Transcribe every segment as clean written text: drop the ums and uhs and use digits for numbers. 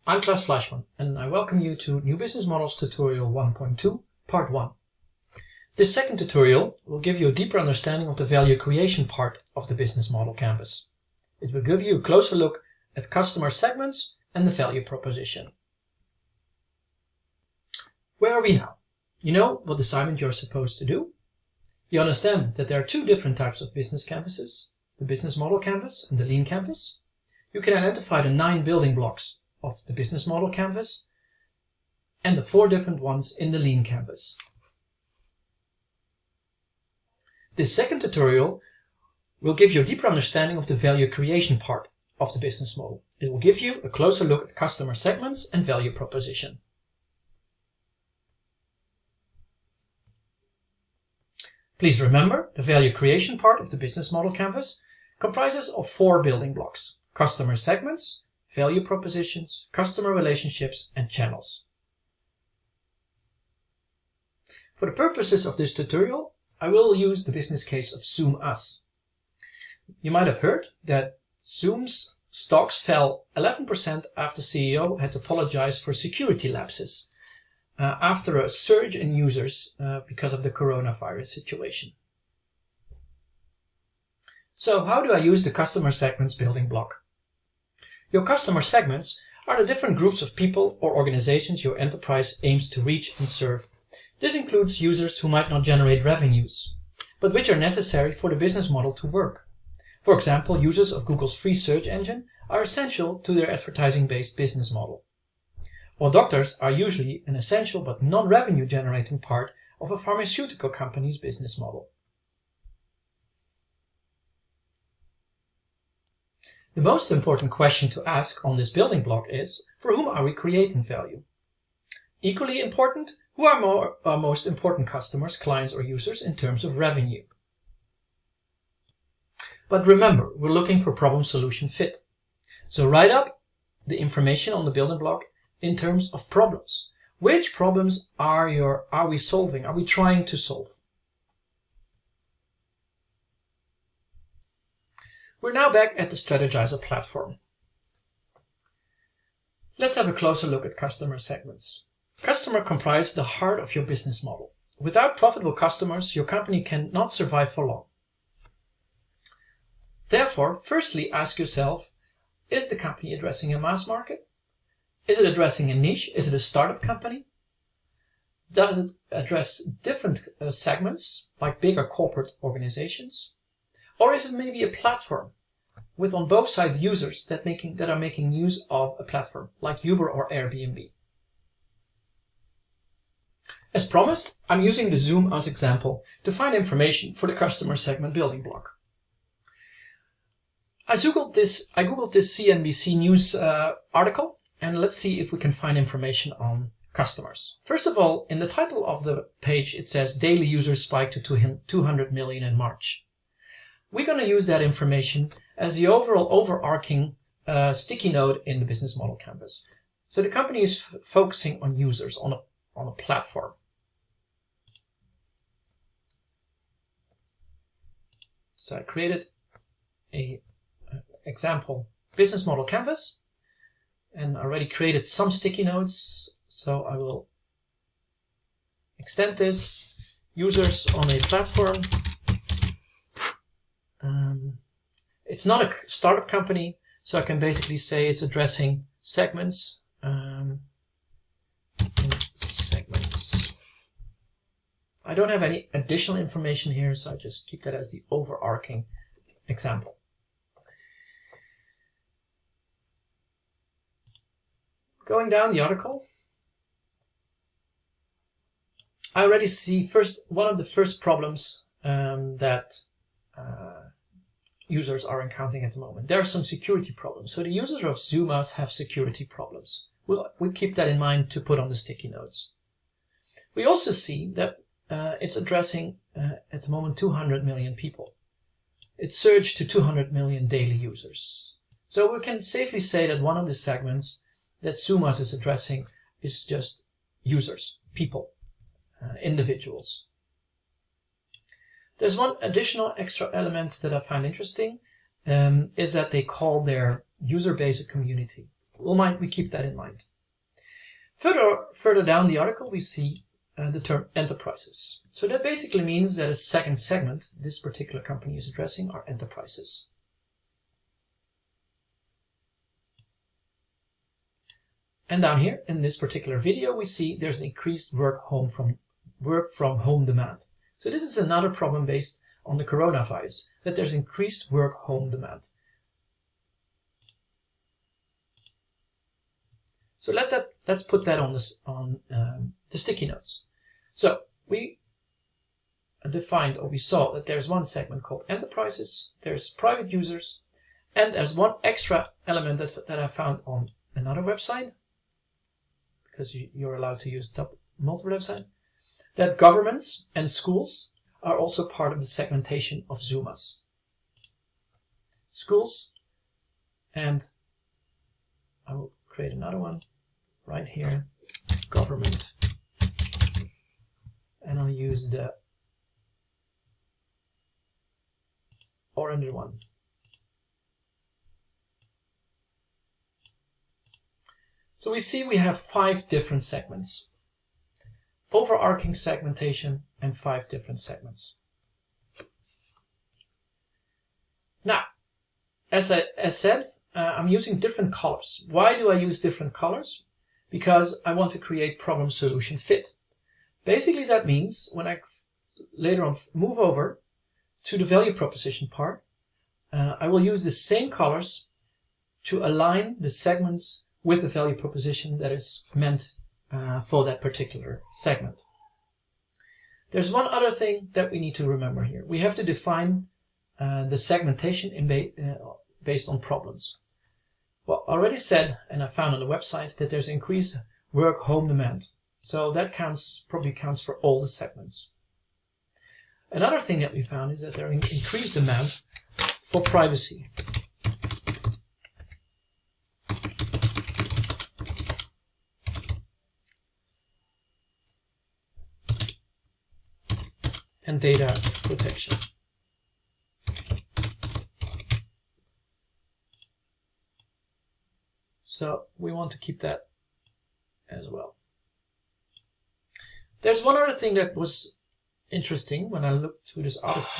I'm Klaas Fleischmann, and I welcome you to New Business Models Tutorial 1.2, Part 1. This second tutorial will give you a deeper understanding of the value creation part of the business model canvas. It will give you a closer look at customer segments and the value proposition. Where are we now? You know what assignment you're supposed to do. You understand that there are two different types of business canvases, the business model canvas and the lean canvas. You can identify the 9 building blocks of the business model canvas and the 4 different ones in the lean canvas. This second tutorial will give you a deeper understanding of the value creation part of the business model. It will give you a closer look at customer segments and value proposition. Please remember, the value creation part of the business model canvas comprises of 4 building blocks: customer segments, value propositions, customer relationships, and channels. For the purposes of this tutorial, I will use the business case of Zoom Us. You might have heard that Zoom's stocks fell 11% after CEO had to apologize for security lapses after a surge in users because of the coronavirus situation. So how do I use the customer segments building block? Your customer segments are the different groups of people or organizations your enterprise aims to reach and serve. This includes users who might not generate revenues, but which are necessary for the business model to work. For example, users of Google's free search engine are essential to their advertising-based business model. While doctors are usually an essential but non-revenue generating part of a pharmaceutical company's business model. The most important question to ask on this building block is, for whom are we creating value? Equally important, who are our most important customers, clients, or users in terms of revenue? But remember, we're looking for problem-solution fit. So write up the information on the building block in terms of problems. Which problems are we solving? Are we trying to solve? We're now back at the Strategizer platform. Let's have a closer look at customer segments. Customer comprise the heart of your business model. Without profitable customers, your company cannot survive for long. Therefore, firstly, ask yourself, is the company addressing a mass market? Is it addressing a niche? Is it a startup company? Does it address different segments, like bigger corporate organizations? Or is it maybe a platform with on both sides users that are making use of a platform, like Uber or Airbnb? As promised, I'm using the Zoom Us example to find information for the customer segment building block. I googled this CNBC News article, and let's see if we can find information on customers. First of all, in the title of the page, it says daily users spiked to 200 million in March. We're going to use that information as the overall overarching sticky note in the business model canvas. So the company is focusing on users, on a platform. So I created a example business model canvas and already created some sticky notes. So I will extend this, users on a platform. It's not a startup company, so I can basically say it's addressing segments. Segments. I don't have any additional information here, so I just keep that as the overarching example. Going down the article, I already see one of the first problems that users are encountering at the moment. There are some security problems. So the users of Zoom Us have security problems. We'll keep that in mind to put on the sticky notes. We also see that it's addressing at the moment 200 million people. It surged to 200 million daily users. So we can safely say that one of the segments that Zoom Us is addressing is just users, people, individuals. There's one additional extra element that I find interesting, is that they call their user base a community. we keep that in mind. Further down the article, we see the term enterprises. So that basically means that a second segment this particular company is addressing are enterprises. And down here in this particular video, we see there's an increased work from home demand. So this is another problem based on the coronavirus, that there's increased work home demand. So let's put that on the sticky notes. So we defined, or we saw that there's one segment called enterprises, there's private users, and there's one extra element that I found on another website, because you're allowed to use multiple websites, that governments and schools are also part of the segmentation of Zoomas. Schools, and I will create another one right here, government, and I'll use the orange one. So we see we have 5 different segments. Overarching segmentation and 5 different segments. Now, as said, I'm using different colors. Why do I use different colors? Because I want to create problem-solution fit. Basically, that means when I later on move over to the value proposition part, I will use the same colors to align the segments with the value proposition that is meant for that particular segment. There's one other thing that we need to remember here. We have to define the segmentation based on problems. Well, I already said, and I found on the website, that there's increased work-home demand. So that probably counts for all the segments. Another thing that we found is that there is increased demand for privacy. And data protection. So we want to keep that as well. There's one other thing that was interesting when I looked through this article.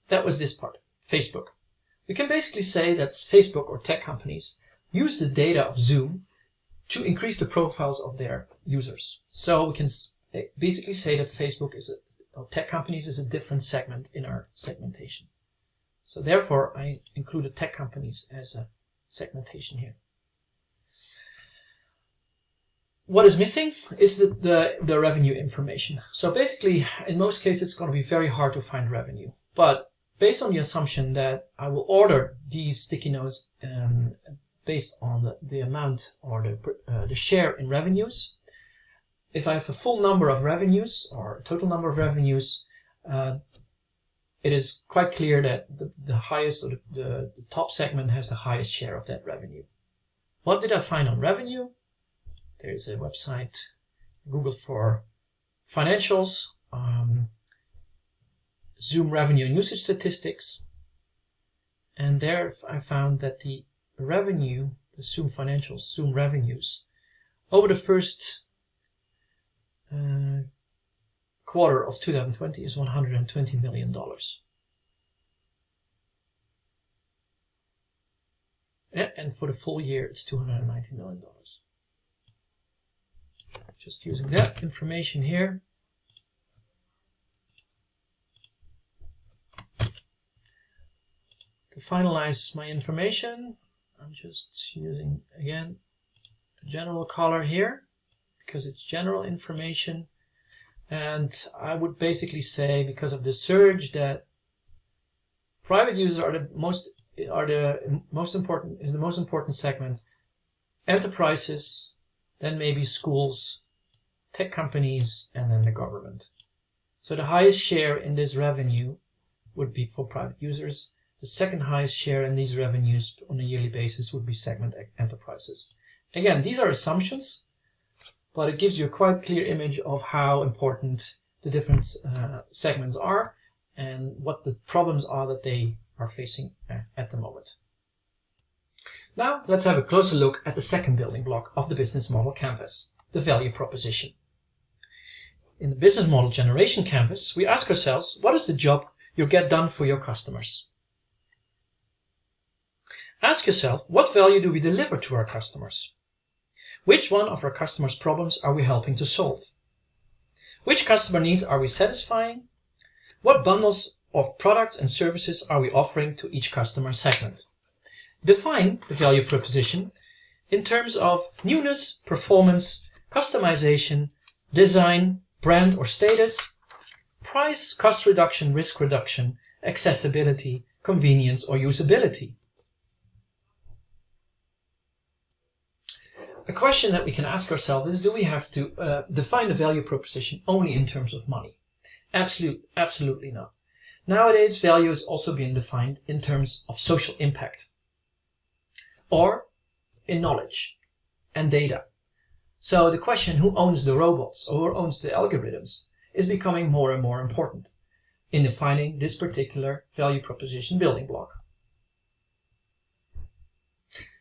That was this part, Facebook. We can basically say that Facebook or tech companies use the data of Zoom to increase the profiles of their users. So we can basically say that Facebook or tech companies is a different segment in our segmentation. So therefore, I included tech companies as a segmentation here. What is missing is the revenue information. So basically, in most cases, it's going to be very hard to find revenue. But based on the assumption that I will order these sticky notes based on the amount or the share in revenues, if I have a full number of revenues or total number of revenues, it is quite clear that the highest or the top segment has the highest share of that revenue. What did I find on revenue? There is a website, Google for financials, Zoom revenue and usage statistics, and there I found that the revenue, the Zoom financials, Zoom revenues, over the first quarter of 2020 is $120 million. Yeah, and for the full year it's $290 million. Just using that information here. To finalize my information, I'm just using, again, a general color here because it's general information. And I would basically say, because of the surge, that private users are the most important segment. Enterprises, then maybe schools, tech companies, and then the government. So the highest share in this revenue would be for private users. The second highest share in these revenues on a yearly basis would be segment enterprises. Again, these are assumptions, but it gives you a quite clear image of how important the different segments are and what the problems are that they are facing at the moment. Now let's have a closer look at the second building block of the business model canvas, the value proposition. In the business model generation canvas, we ask ourselves, what is the job you'll get done for your customers? Ask yourself, what value do we deliver to our customers? Which one of our customers' problems are we helping to solve? Which customer needs are we satisfying? What bundles of products and services are we offering to each customer segment? Define the value proposition in terms of newness, performance, customization, design, brand or status, price, cost reduction, risk reduction, accessibility, convenience or usability. A question that we can ask ourselves is, do we have to define the value proposition only in terms of money? Absolutely not. Nowadays, value is also being defined in terms of social impact or in knowledge and data. So the question, who owns the robots or who owns the algorithms, is becoming more and more important in defining this particular value proposition building block.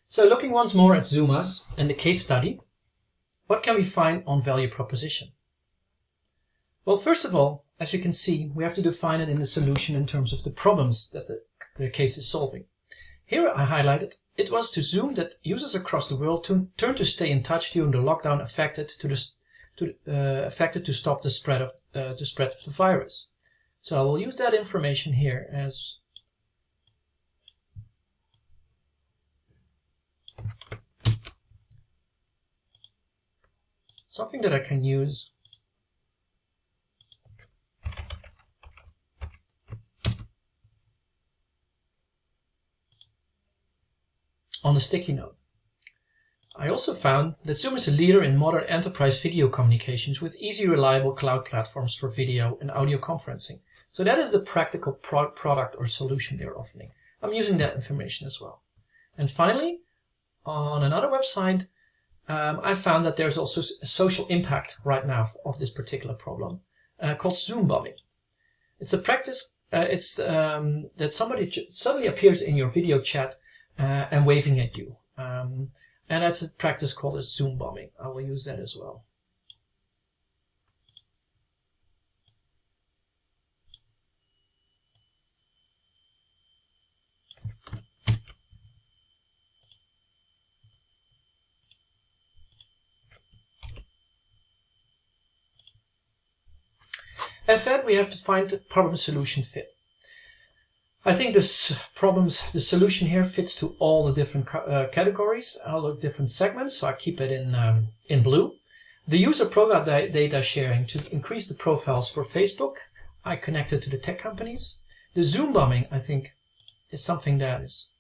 So looking once more at Zuma's and the case study, what can we find on value proposition? Well, first of all, as you can see, we have to define it in the solution in terms of the problems that the case is solving. Here I highlighted, it was to Zoom that users across the world turned to stay in touch during the lockdown affected to stop the spread of the virus. So I will use that information here as something that I can use on a sticky note. I also found that Zoom is a leader in modern enterprise video communications with easy, reliable cloud platforms for video and audio conferencing. So that is the practical product or solution they're offering. I'm using that information as well. And finally, on another website, I found that there's also a social impact right now of this particular problem called Zoom bombing. It's a practice, that somebody suddenly appears in your video chat and waving at you. And that's a practice called as Zoom bombing. I will use that as well. As said, we have to find the problem-solution fit. I think the solution here fits to all the different categories, all the different segments, so I keep it in blue. The user profile data sharing to increase the profiles for Facebook, I connected to the tech companies. The Zoom bombing, I think, is something that is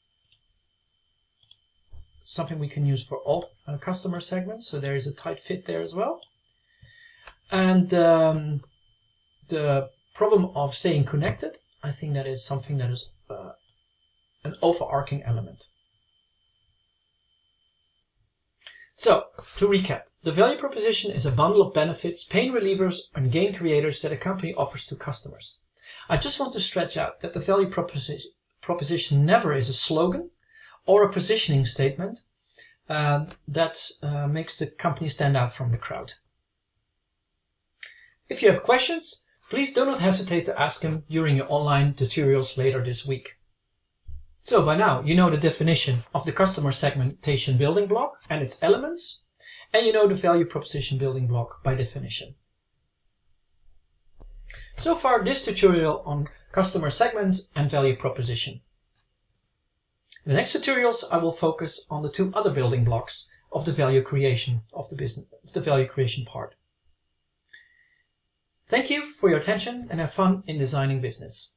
something we can use for all customer segments, so there is a tight fit there as well. And the problem of staying connected, I think that is something that is an overarching element. So, to recap, the value proposition is a bundle of benefits, pain relievers, and gain creators that a company offers to customers. I just want to stretch out that the value proposition never is a slogan or a positioning statement that makes the company stand out from the crowd. If you have questions, please do not hesitate to ask them during your online tutorials later this week. So by now you know the definition of the customer segmentation building block and its elements, and you know the value proposition building block by definition. So far this tutorial on customer segments and value proposition. In the next tutorials I will focus on the two other building blocks of the value creation of the business, the value creation part. Thank you for your attention and have fun in designing business.